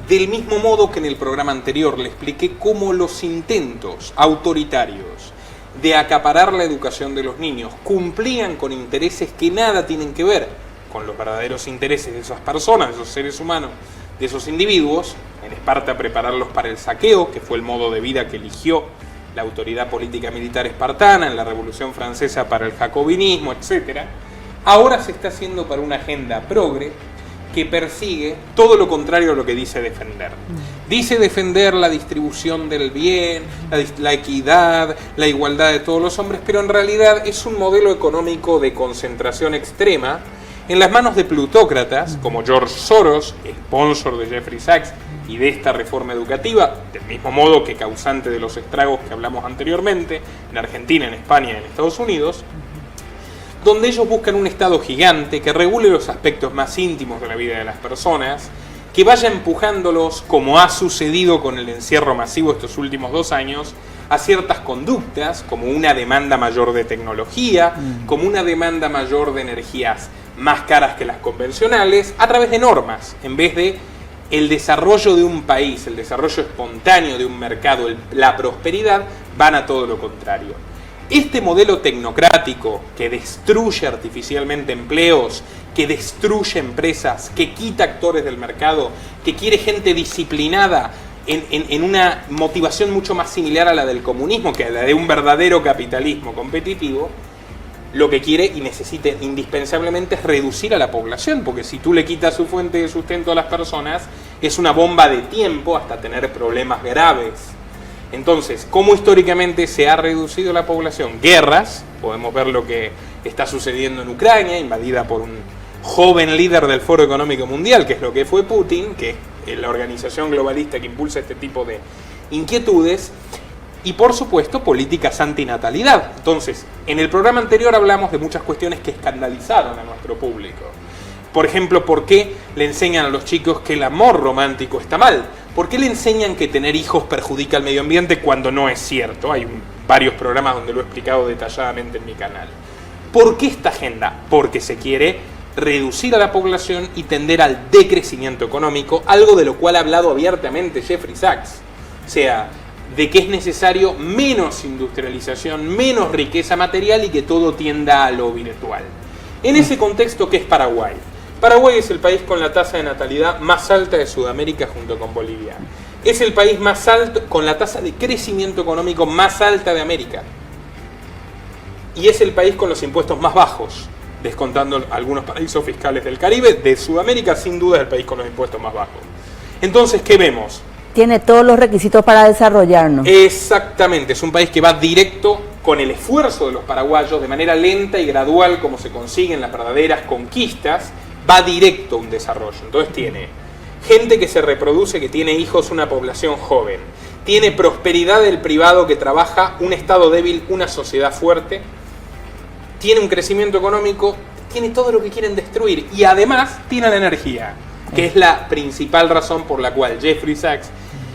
Del mismo modo que en el programa anterior le expliqué cómo los intentos autoritarios de acaparar la educación de los niños cumplían con intereses que nada tienen que ver con los verdaderos intereses de esas personas, de esos seres humanos, de esos individuos. En Esparta, prepararlos para el saqueo, que fue el modo de vida que eligió la autoridad política militar espartana, en la Revolución Francesa para el jacobinismo, etc. Ahora se está haciendo para una agenda progre que persigue todo lo contrario a lo que dice defender. Dice defender la distribución del bien, la equidad, la igualdad de todos los hombres, pero en realidad es un modelo económico de concentración extrema en las manos de plutócratas como George Soros, sponsor de Jeffrey Sachs y de esta reforma educativa, del mismo modo que causante de los estragos que hablamos anteriormente, en Argentina, en España y en Estados Unidos, donde ellos buscan un Estado gigante que regule los aspectos más íntimos de la vida de las personas, que vaya empujándolos, como ha sucedido con el encierro masivo estos últimos 2 años, a ciertas conductas, como una demanda mayor de tecnología, como una demanda mayor de energías más caras que las convencionales, a través de normas, en vez de el desarrollo de un país, el desarrollo espontáneo de un mercado, la prosperidad, van a todo lo contrario. Este modelo tecnocrático que destruye artificialmente empleos, que destruye empresas, que quita actores del mercado, que quiere gente disciplinada en una motivación mucho más similar a la del comunismo que a la de un verdadero capitalismo competitivo, lo que quiere y necesita indispensablemente es reducir a la población, porque si tú le quitas su fuente de sustento a las personas, es una bomba de tiempo hasta tener problemas graves. Entonces, ¿cómo históricamente se ha reducido la población? Guerras, podemos ver lo que está sucediendo en Ucrania, invadida por un joven líder del Foro Económico Mundial, que es lo que fue Putin, que es la organización globalista que impulsa este tipo de inquietudes, y por supuesto políticas antinatalidad. Entonces, en el programa anterior hablamos de muchas cuestiones que escandalizaron a nuestro público. Por ejemplo, ¿por qué le enseñan a los chicos que el amor romántico está mal? ¿Por qué le enseñan que tener hijos perjudica al medio ambiente cuando no es cierto? Hay varios programas donde lo he explicado detalladamente en mi canal. ¿Por qué esta agenda? Porque se quiere reducir a la población y tender al decrecimiento económico, algo de lo cual ha hablado abiertamente Jeffrey Sachs. O sea, de que es necesario menos industrialización, menos riqueza material y que todo tienda a lo virtual. En ese contexto, ¿qué es Paraguay? Paraguay es el país con la tasa de natalidad más alta de Sudamérica junto con Bolivia. Es el país más alto, con la tasa de crecimiento económico más alta de América. Y es el país con los impuestos más bajos, descontando algunos paraísos fiscales del Caribe. De Sudamérica, sin duda, es el país con los impuestos más bajos. Entonces, ¿qué vemos? Tiene todos los requisitos para desarrollarnos. Exactamente, es un país que va directo con el esfuerzo de los paraguayos, de manera lenta y gradual, como se consiguen las verdaderas conquistas, va directo a un desarrollo. Entonces tiene gente que se reproduce, que tiene hijos, una población joven. Tiene prosperidad del privado que trabaja, un Estado débil, una sociedad fuerte. Tiene un crecimiento económico, tiene todo lo que quieren destruir. Y además tiene la energía, que es la principal razón por la cual Jeffrey Sachs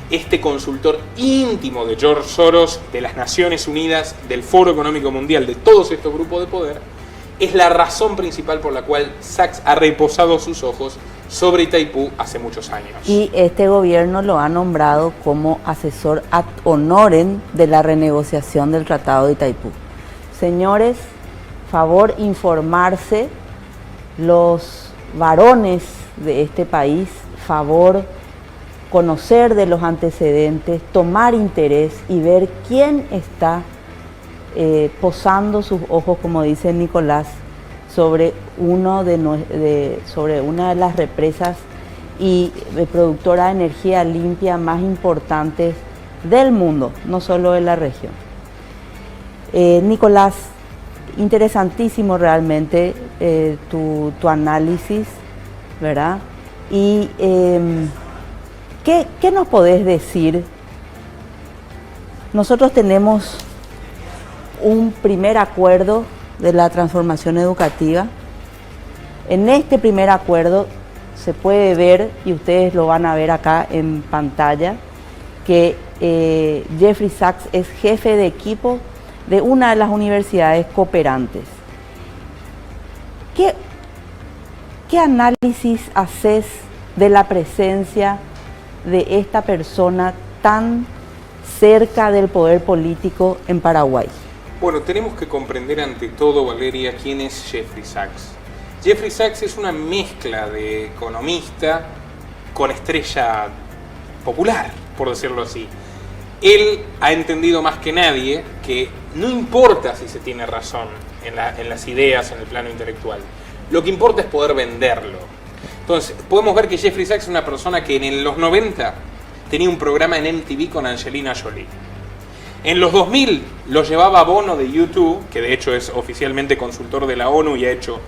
este consultor íntimo de George Soros, de las Naciones Unidas, del Foro Económico Mundial, de todos estos grupos de poder, es la razón principal por la cual Sachs ha reposado sus ojos sobre Itaipú hace muchos años. Y este gobierno lo ha nombrado como asesor ad honorem de la renegociación del Tratado de Itaipú. Señores, favor informarse, los varones de este país, favor conocer de los antecedentes, tomar interés y ver quién está posando sus ojos, como dice Nicolás, sobre una de las represas y productora de energía limpia más importantes del mundo, no solo de la región. Nicolás, interesantísimo realmente tu análisis, ¿verdad? Y ¿qué nos podés decir? Nosotros tenemos un primer acuerdo de la transformación educativa. En este primer acuerdo se puede ver, y ustedes lo van a ver acá en pantalla, que Jeffrey Sachs es jefe de equipo de una de las universidades cooperantes. ¿Qué análisis haces de la presencia de esta persona tan cerca del poder político en Paraguay? Bueno, tenemos que comprender ante todo, Valeria, quién es Jeffrey Sachs. Jeffrey Sachs es una mezcla de economista con estrella popular, por decirlo así. Él ha entendido más que nadie que no importa si se tiene razón en las ideas, en el plano intelectual. Lo que importa es poder venderlo. Entonces, podemos ver que Jeffrey Sachs es una persona que en los 90 tenía un programa en MTV con Angelina Jolie. En los 2000 lo llevaba Bono de YouTube, que de hecho es oficialmente consultor de la ONU y ha hecho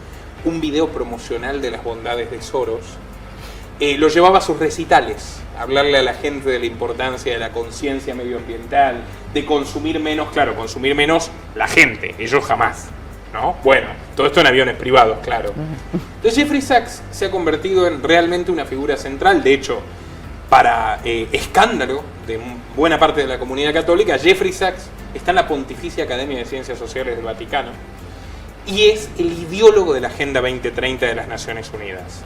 un video promocional de las bondades de Soros. Lo llevaba a sus recitales, a hablarle a la gente de la importancia de la conciencia medioambiental, de consumir menos, claro, consumir menos la gente, ellos jamás, ¿no? Bueno, todo esto en aviones privados, claro. Entonces Jeffrey Sachs se ha convertido en realmente una figura central, de hecho, para escándalo de buena parte de la comunidad católica, Jeffrey Sachs está en la Pontificia Academia de Ciencias Sociales del Vaticano y es el ideólogo de la Agenda 2030 de las Naciones Unidas,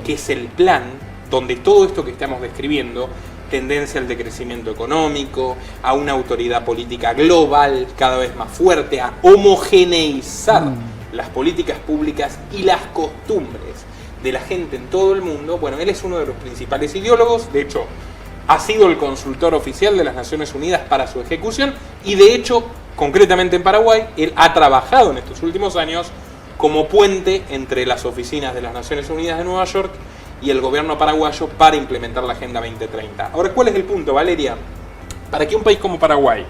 que es el plan donde todo esto que estamos describiendo, tendencia al decrecimiento económico, a una autoridad política global cada vez más fuerte, a homogeneizar las políticas públicas y las costumbres de la gente en todo el mundo. Bueno, él es uno de los principales ideólogos, de hecho ha sido el consultor oficial de las Naciones Unidas para su ejecución y de hecho, concretamente en Paraguay, él ha trabajado en estos últimos años como puente entre las oficinas de las Naciones Unidas de Nueva York y el gobierno paraguayo para implementar la Agenda 2030. Ahora, ¿cuál es el punto, Valeria? Para que un país como Paraguay,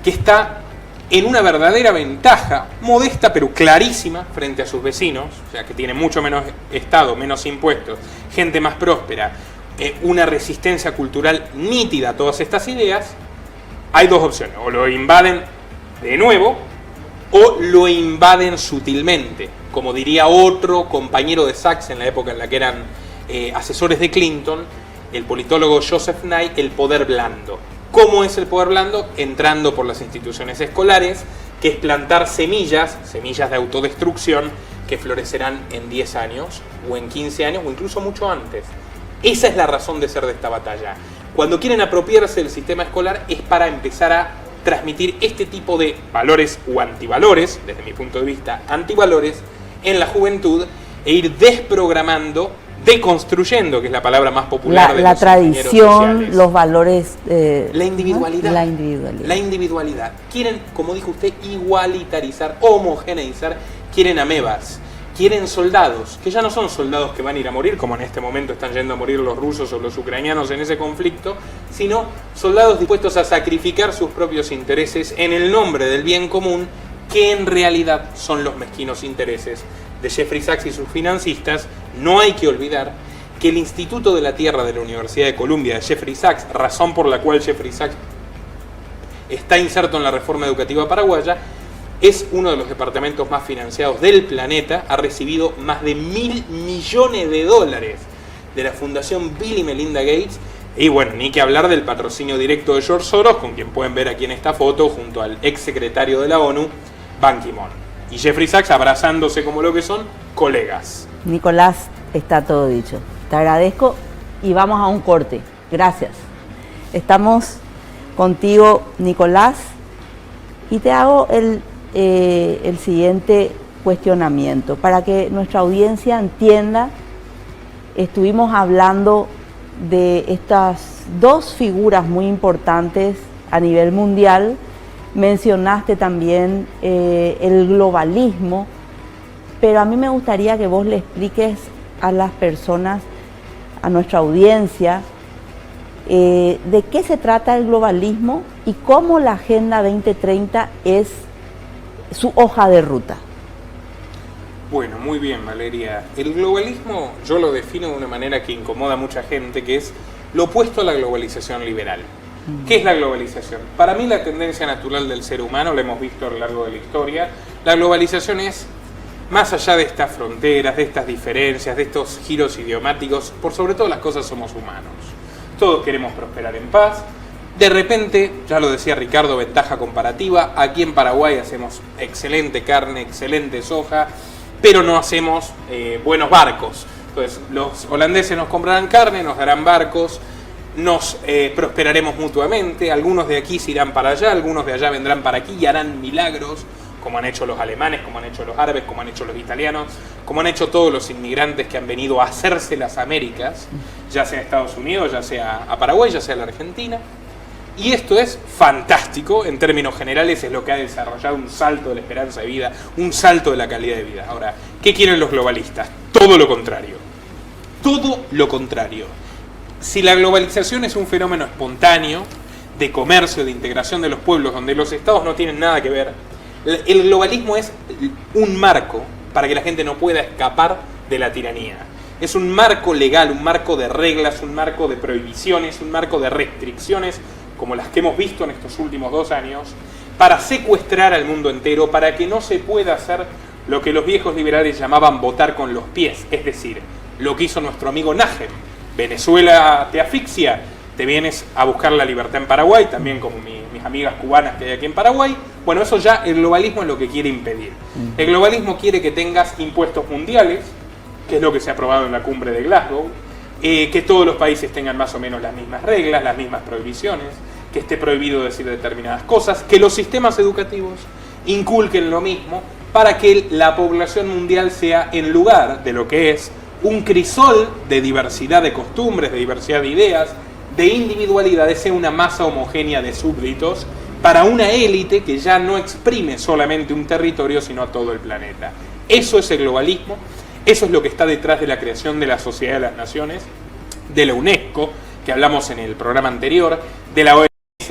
que está en una verdadera ventaja, modesta pero clarísima, frente a sus vecinos, o sea, que tiene mucho menos Estado, menos impuestos, gente más próspera, una resistencia cultural nítida a todas estas ideas, hay dos opciones: o lo invaden de nuevo, o lo invaden sutilmente, como diría otro compañero de Sachs en la época en la que eran asesores de Clinton, el politólogo Joseph Nye, el poder blando. ¿Cómo es el poder blando? Entrando por las instituciones escolares, que es plantar semillas de autodestrucción que florecerán en 10 años, o en 15 años, o incluso mucho antes. Esa es la razón de ser de esta batalla. Cuando quieren apropiarse del sistema escolar es para empezar a transmitir este tipo de valores o antivalores, desde mi punto de vista, antivalores, en la juventud e ir desprogramando, deconstruyendo, que es la palabra más popular de la los ingenieros tradición, sociales. los valores... La individualidad. La individualidad. La individualidad. Quieren, como dijo usted, igualitarizar, homogeneizar, quieren amebas. Quieren soldados, que ya no son soldados que van a ir a morir, como en este momento están yendo a morir los rusos o los ucranianos en ese conflicto, sino soldados dispuestos a sacrificar sus propios intereses en el nombre del bien común, que en realidad son los mezquinos intereses de Jeffrey Sachs y sus financistas. No hay que olvidar que el Instituto de la Tierra de la Universidad de Columbia de Jeffrey Sachs, razón por la cual Jeffrey Sachs está inserto en la reforma educativa paraguaya, es uno de los departamentos más financiados del planeta, ha recibido más de $1.000 millones de la Fundación Bill y Melinda Gates Y bueno, ni que hablar del patrocinio directo de George Soros, con quien pueden ver aquí en esta foto, junto al ex secretario de la ONU, Ban Ki-moon. Y Jeffrey Sachs abrazándose como lo que son colegas. Nicolás, está todo dicho. Te agradezco y vamos a un corte. Gracias. Estamos contigo, Nicolás, y te hago el siguiente cuestionamiento. Para que nuestra audiencia entienda, estuvimos hablando de estas dos figuras muy importantes a nivel mundial. Mencionaste también el globalismo, pero a mí me gustaría que vos le expliques a las personas, a nuestra audiencia, de qué se trata el globalismo y cómo la Agenda 2030 es su hoja de ruta. Bueno, muy bien, Valeria. El globalismo yo lo defino de una manera que incomoda a mucha gente, que es lo opuesto a la globalización liberal. ¿Qué es la globalización? Para mí la tendencia natural del ser humano, lo hemos visto a lo largo de la historia, la globalización es, más allá de estas fronteras, de estas diferencias, de estos giros idiomáticos, por sobre todas las cosas somos humanos. Todos queremos prosperar en paz. De repente, ya lo decía Ricardo, ventaja comparativa, aquí en Paraguay hacemos excelente carne, excelente soja, pero no hacemos buenos barcos. Entonces, los holandeses nos comprarán carne, nos darán barcos, nos prosperaremos mutuamente, algunos de aquí se irán para allá, algunos de allá vendrán para aquí y harán milagros, como han hecho los alemanes, como han hecho los árabes, como han hecho los italianos, como han hecho todos los inmigrantes que han venido a hacerse las Américas, ya sea a Estados Unidos, ya sea a Paraguay, ya sea a la Argentina. Y esto es fantástico, en términos generales es lo que ha desarrollado un salto de la esperanza de vida, un salto de la calidad de vida. Ahora, ¿qué quieren los globalistas? Todo lo contrario. Todo lo contrario. Si la globalización es un fenómeno espontáneo, de comercio, de integración de los pueblos, donde los estados no tienen nada que ver, el globalismo es un marco para que la gente no pueda escapar de la tiranía. Es un marco legal, un marco de reglas, un marco de prohibiciones, un marco de restricciones, como las que hemos visto en estos últimos 2 años, para secuestrar al mundo entero, para que no se pueda hacer lo que los viejos liberales llamaban votar con los pies, es decir, lo que hizo nuestro amigo Najem. Venezuela te asfixia, te vienes a buscar la libertad en Paraguay, también como mis amigas cubanas que hay aquí en Paraguay. Bueno, eso ya el globalismo es lo que quiere impedir. El globalismo quiere que tengas impuestos mundiales, que es lo que se ha aprobado en la cumbre de Glasgow, que todos los países tengan más o menos las mismas reglas, las mismas prohibiciones, que esté prohibido decir determinadas cosas, que los sistemas educativos inculquen lo mismo para que la población mundial sea, en lugar de lo que es un crisol de diversidad de costumbres, de diversidad de ideas, de individualidades, sea una masa homogénea de súbditos para una élite que ya no exprime solamente un territorio, sino a todo el planeta. Eso es el globalismo, eso es lo que está detrás de la creación de la Sociedad de las Naciones, de la UNESCO, que hablamos en el programa anterior, de la OMS,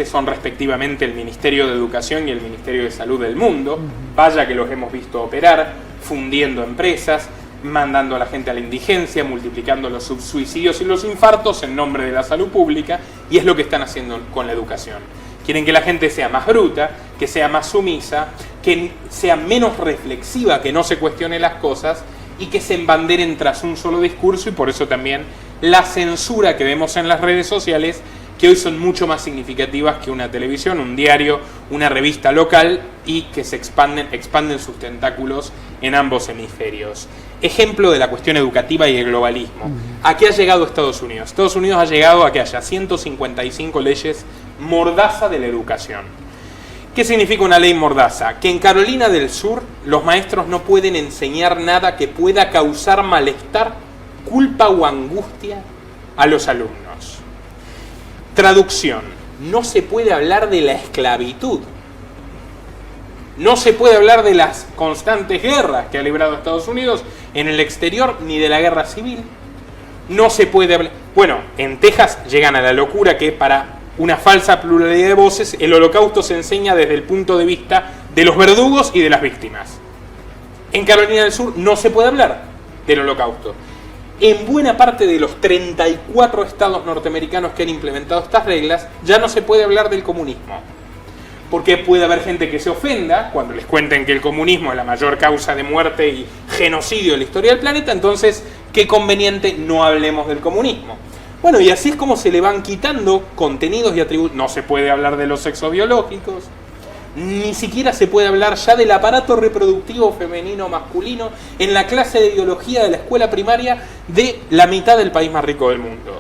son respectivamente el Ministerio de Educación y el Ministerio de Salud del mundo. Vaya que los hemos visto operar, fundiendo empresas, mandando a la gente a la indigencia, multiplicando los suicidios y los infartos en nombre de la salud pública, y es lo que están haciendo con la educación. Quieren que la gente sea más bruta, que sea más sumisa, que sea menos reflexiva, que no se cuestione las cosas y que se embanderen tras un solo discurso, y por eso también la censura que vemos en las redes sociales, que hoy son mucho más significativas que una televisión, un diario, una revista local, y que se expanden sus tentáculos en ambos hemisferios. Ejemplo de la cuestión educativa y el globalismo. ¿A qué ha llegado Estados Unidos? Estados Unidos ha llegado a que haya 155 leyes mordaza de la educación. ¿Qué significa una ley mordaza? Que en Carolina del Sur los maestros no pueden enseñar nada que pueda causar malestar, culpa o angustia a los alumnos. Traducción: no se puede hablar de la esclavitud. No se puede hablar de las constantes guerras que ha librado Estados Unidos en el exterior, ni de la guerra civil. No se puede hablar... Bueno, en Texas llegan a la locura que para una falsa pluralidad de voces, el holocausto se enseña desde el punto de vista de los verdugos y de las víctimas. En Carolina del Sur no se puede hablar del holocausto. En buena parte de los 34 estados norteamericanos que han implementado estas reglas, ya no se puede hablar del comunismo. Porque puede haber gente que se ofenda cuando les cuenten que el comunismo es la mayor causa de muerte y genocidio de la historia del planeta. Entonces, qué conveniente, no hablemos del comunismo. Bueno, y así es como se le van quitando contenidos y atributos. No se puede hablar de los sexos biológicos, ni siquiera se puede hablar ya del aparato reproductivo femenino o masculino en la clase de biología de la escuela primaria de la mitad del país más rico del mundo.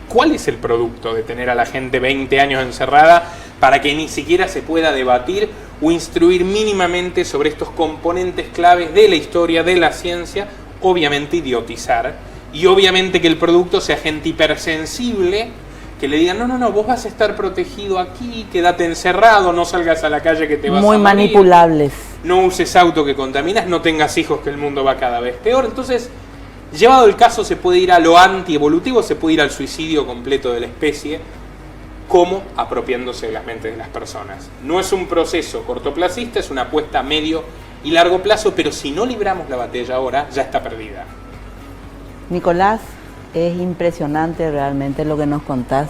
¿Cuál es el producto de tener a la gente 20 años encerrada para que ni siquiera se pueda debatir o instruir mínimamente sobre estos componentes claves de la historia, de la ciencia? Obviamente idiotizar, y obviamente que el producto sea gente hipersensible, que le digan, no, vos vas a estar protegido aquí, quédate encerrado, no salgas a la calle que te vas a morir. Muy manipulables. No uses auto que contaminas, no tengas hijos que el mundo va cada vez peor. Entonces, llevado el caso, se puede ir a lo antievolutivo, se puede ir al suicidio completo de la especie, como apropiándose de las mentes de las personas. No es un proceso cortoplacista, es una apuesta a medio y largo plazo, pero si no libramos la batalla ahora, ya está perdida. Nicolás, es impresionante realmente lo que nos contás,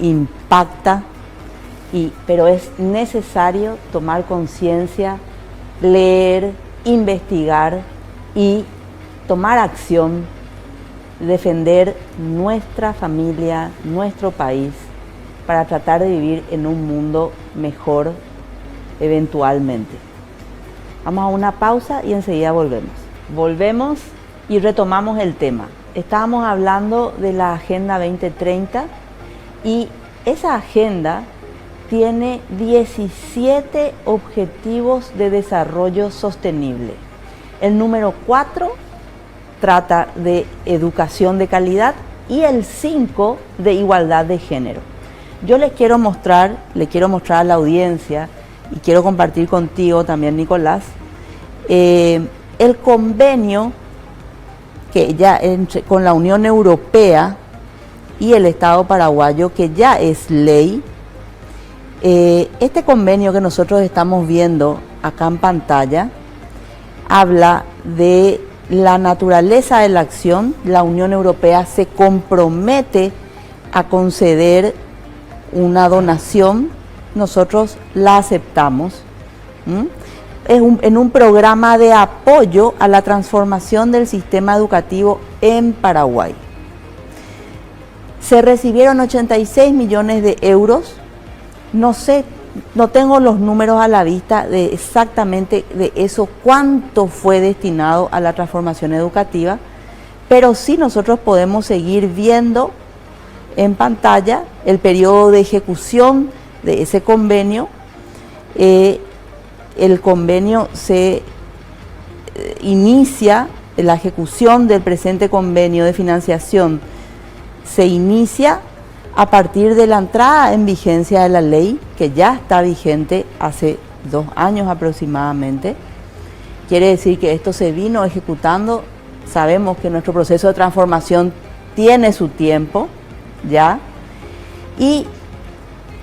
impacta, pero es necesario tomar conciencia, leer, investigar y tomar acción, defender nuestra familia, nuestro país, para tratar de vivir en un mundo mejor eventualmente. Vamos a una pausa y enseguida volvemos. Volvemos y retomamos el tema. Estábamos hablando de la Agenda 2030 y esa agenda tiene 17 objetivos de desarrollo sostenible. El número 4 trata de educación de calidad y el 5 de igualdad de género. Yo le quiero mostrar a la audiencia y quiero compartir contigo también, Nicolás, el convenio que ya con la Unión Europea y el Estado paraguayo, que ya es ley. Este convenio que nosotros estamos viendo acá en pantalla habla de la naturaleza de la acción. La Unión Europea se compromete a conceder una donación, nosotros la aceptamos. En un programa de apoyo a la transformación del sistema educativo en Paraguay. Se recibieron 86 millones de euros. No sé, no tengo los números a la vista de exactamente de eso, cuánto fue destinado a la transformación educativa, pero sí nosotros podemos seguir viendo en pantalla el periodo de ejecución de ese convenio. El convenio se inicia, la ejecución del presente convenio de financiación se inicia a partir de la entrada en vigencia de la ley, que ya está vigente hace 2 años aproximadamente. Quiere decir que esto se vino ejecutando. Sabemos que nuestro proceso de transformación tiene su tiempo, ¿ya? Y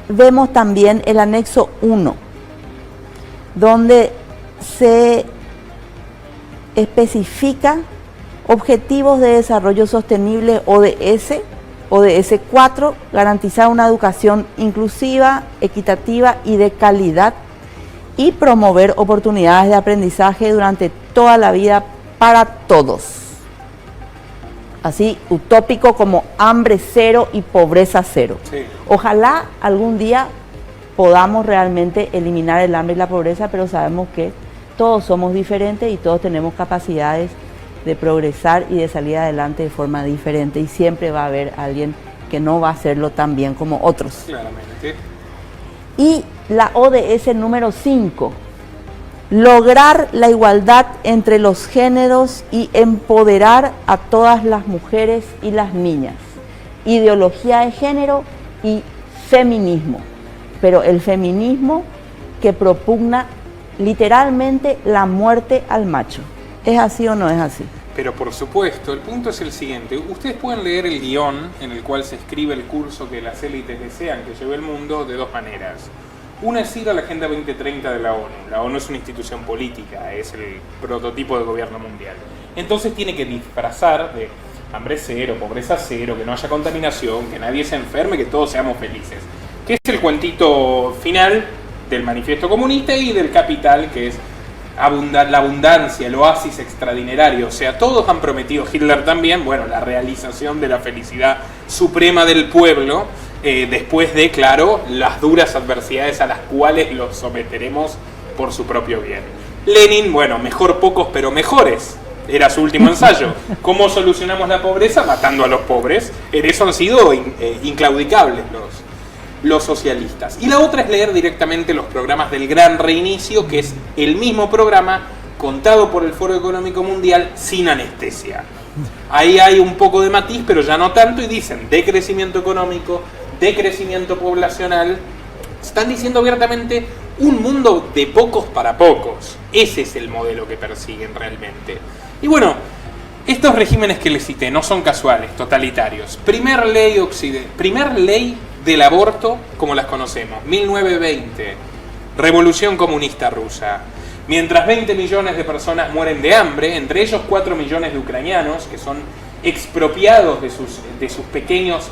vemos también el anexo 1, donde se especifica objetivos de desarrollo sostenible ODS 4, garantizar una educación inclusiva, equitativa y de calidad y promover oportunidades de aprendizaje durante toda la vida para todos. Así utópico como hambre cero y pobreza cero. Sí. Ojalá algún día podamos realmente eliminar el hambre y la pobreza, pero sabemos que todos somos diferentes y todos tenemos capacidades de progresar y de salir adelante de forma diferente, y siempre va a haber alguien que no va a hacerlo tan bien como otros. Claramente. Y la ODS número 5, lograr la igualdad entre los géneros y empoderar a todas las mujeres y las niñas. Ideología de género y feminismo, pero el feminismo que propugna literalmente la muerte al macho. ¿Es así o no es así? Pero por supuesto, el punto es el siguiente. Ustedes pueden leer el guión en el cual se escribe el curso que las élites desean que lleve el mundo de 2 maneras. Una es ir a la Agenda 2030 de la ONU. La ONU es una institución política, es el prototipo de gobierno mundial. Entonces tiene que disfrazar de hambre cero, pobreza cero, que no haya contaminación, que nadie se enferme, que todos seamos felices. Que es el cuentito final del manifiesto comunista y del Capital, que es la abundancia, el oasis extradinerario. O sea, todos han prometido, Hitler también, bueno, la realización de la felicidad suprema del pueblo, después de, claro, las duras adversidades a las cuales los someteremos por su propio bien. Lenin, bueno, mejor pocos pero mejores. Era su último ensayo. ¿Cómo solucionamos la pobreza? Matando a los pobres. En eso han sido inclaudicables los socialistas. Y la otra es leer directamente los programas del Gran Reinicio, que es el mismo programa contado por el Foro Económico Mundial sin anestesia. Ahí hay un poco de matiz, pero ya no tanto, y dicen de crecimiento económico, de crecimiento poblacional. Están diciendo abiertamente un mundo de pocos para pocos. Ese es el modelo que persiguen realmente. Y bueno, estos regímenes que les cité no son casuales, totalitarios. Primer ley del aborto como las conocemos, 1920, Revolución Comunista Rusa. Mientras 20 millones de personas mueren de hambre, entre ellos 4 millones de ucranianos que son expropiados de sus pequeñas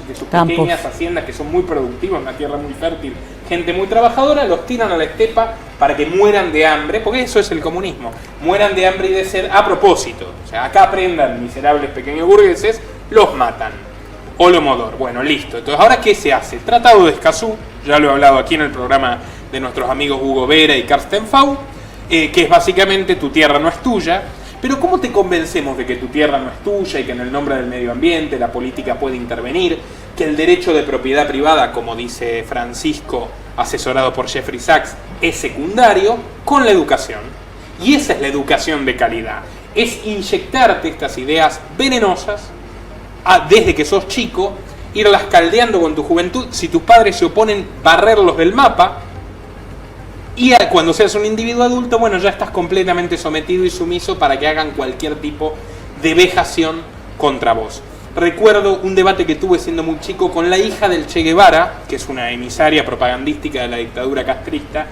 haciendas que son muy productivas, una tierra muy fértil, gente muy trabajadora, los tiran a la estepa para que mueran de hambre, porque eso es el comunismo, mueran de hambre y de sed a propósito. O sea, acá aprendan, miserables pequeños burgueses, los matan. Holodomor, bueno, listo. Entonces, ¿ahora qué se hace? Tratado de Escazú, ya lo he hablado aquí en el programa de nuestros amigos Hugo Vera y Carsten Fau, que es básicamente tu tierra no es tuya. Pero ¿cómo te convencemos de que tu tierra no es tuya y que en el nombre del medio ambiente la política puede intervenir, que el derecho de propiedad privada, como dice Francisco, asesorado por Jeffrey Sachs, es secundario? Con la educación. Y esa es la educación de calidad. Es inyectarte estas ideas venenosas desde que sos chico, irlas caldeando con tu juventud. Si tus padres se oponen, barrerlos del mapa. Y cuando seas un individuo adulto, bueno, ya estás completamente sometido y sumiso para que hagan cualquier tipo de vejación contra vos. Recuerdo un debate que tuve siendo muy chico con la hija del Che Guevara, que es una emisaria propagandística de la dictadura castrista,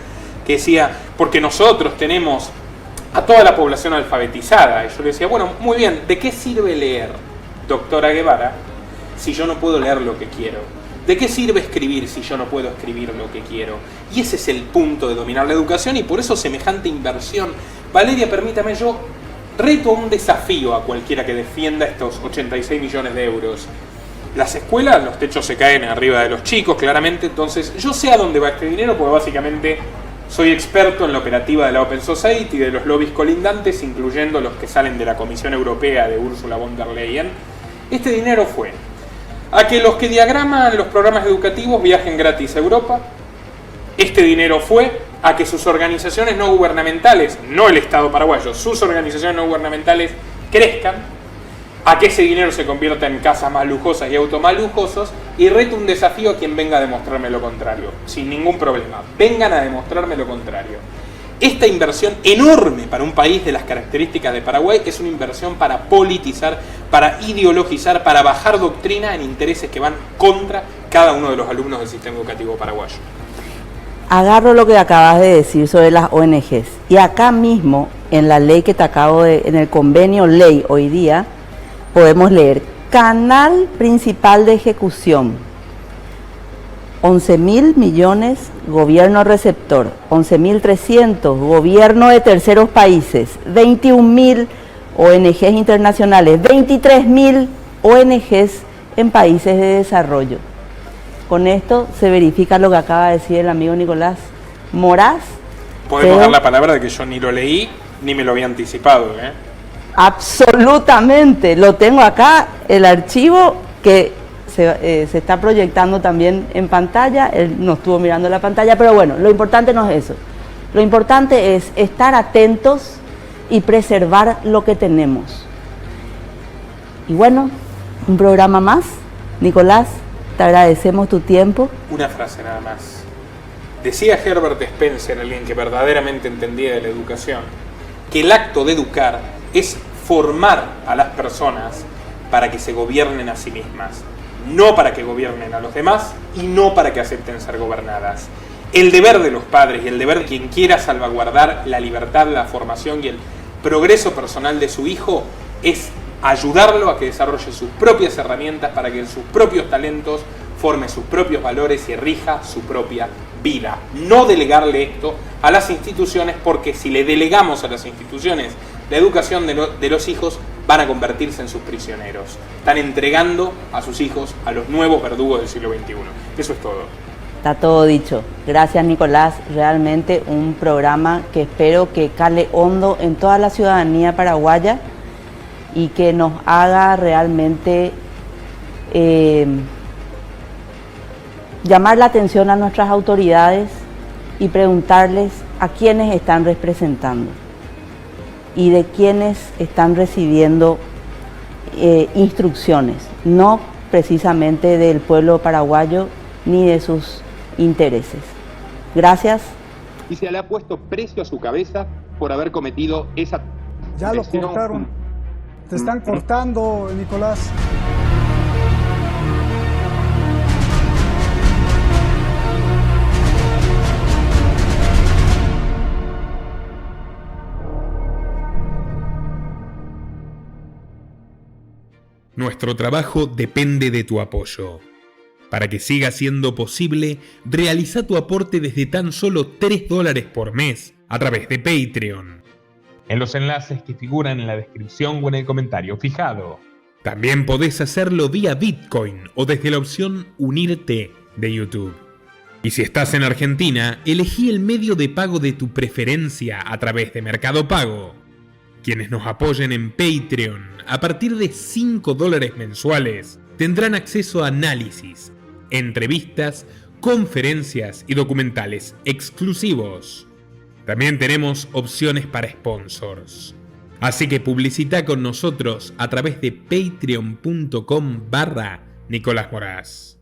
que decía, porque nosotros tenemos a toda la población alfabetizada. Y yo le decía, bueno, muy bien, ¿de qué sirve leer, doctora Guevara, si yo no puedo leer lo que quiero? ¿De qué sirve escribir si yo no puedo escribir lo que quiero? Y ese es el punto de dominar la educación, y por eso semejante inversión. Valeria, permítame, yo reto un desafío a cualquiera que defienda estos 86 millones de euros. Las escuelas, los techos se caen arriba de los chicos, claramente, entonces yo sé a dónde va este dinero, porque básicamente soy experto en la operativa de la Open Society y de los lobbies colindantes, incluyendo los que salen de la Comisión Europea de Ursula von der Leyen. Este dinero fue a que los que diagraman los programas educativos viajen gratis a Europa. Este dinero fue a que sus organizaciones no gubernamentales, no el Estado paraguayo, sus organizaciones no gubernamentales crezcan, a que ese dinero se convierta en casas más lujosas y autos más lujosos, y reto un desafío a quien venga a demostrarme lo contrario, sin ningún problema. Vengan a demostrarme lo contrario. Esta inversión enorme para un país de las características de Paraguay es una inversión para politizar, para ideologizar, para bajar doctrina en intereses que van contra cada uno de los alumnos del sistema educativo paraguayo. Agarro lo que acabas de decir sobre las ONGs. Y acá mismo, en la ley que te acabo de, en el convenio ley hoy día, podemos leer canal principal de ejecución. 11.000 millones, gobierno receptor, 11.300, gobierno de terceros países, 21.000 ONGs internacionales, 23.000 ONGs en países de desarrollo. Con esto se verifica lo que acaba de decir el amigo Nicolás Moraz. Podemos dar la palabra de que yo ni lo leí, ni me lo había anticipado, ¿eh? Absolutamente, lo tengo acá, el archivo que se está proyectando también en pantalla. Él no estuvo mirando la pantalla, pero bueno, lo importante no es eso. Lo importante es estar atentos y preservar lo que tenemos. Y bueno, un programa más. Nicolás, te agradecemos tu tiempo. Una frase nada más. Decía Herbert Spencer, alguien que verdaderamente entendía de la educación, que el acto de educar es formar a las personas para que se gobiernen a sí mismas, no para que gobiernen a los demás y no para que acepten ser gobernadas. El deber de los padres y el deber de quien quiera salvaguardar la libertad, la formación y el progreso personal de su hijo es ayudarlo a que desarrolle sus propias herramientas para que en sus propios talentos forme sus propios valores y rija su propia vida. No delegarle esto a las instituciones, porque si le delegamos a las instituciones la educación de los hijos, van a convertirse en sus prisioneros. Están entregando a sus hijos a los nuevos verdugos del siglo XXI. Eso es todo. Está todo dicho. Gracias, Nicolás. Realmente un programa que espero que cale hondo en toda la ciudadanía paraguaya y que nos haga realmente llamar la atención a nuestras autoridades y preguntarles a quiénes están representando y de quiénes están recibiendo instrucciones, no precisamente del pueblo paraguayo ni de sus intereses. Gracias. Y se le ha puesto precio a su cabeza por haber cometido esa... Ya lo cortaron. Te están cortando, Nicolás. Nuestro trabajo depende de tu apoyo. Para que siga siendo posible, realiza tu aporte desde tan solo $3 por mes a través de Patreon, en los enlaces que figuran en la descripción o en el comentario fijado. También podés hacerlo vía Bitcoin o desde la opción Unirte de YouTube. Y si estás en Argentina, elegí el medio de pago de tu preferencia a través de Mercado Pago. Quienes nos apoyen en Patreon a partir de $5 mensuales tendrán acceso a análisis, entrevistas, conferencias y documentales exclusivos. También tenemos opciones para sponsors. Así que publicita con nosotros a través de patreon.com/Nicolás Moraz.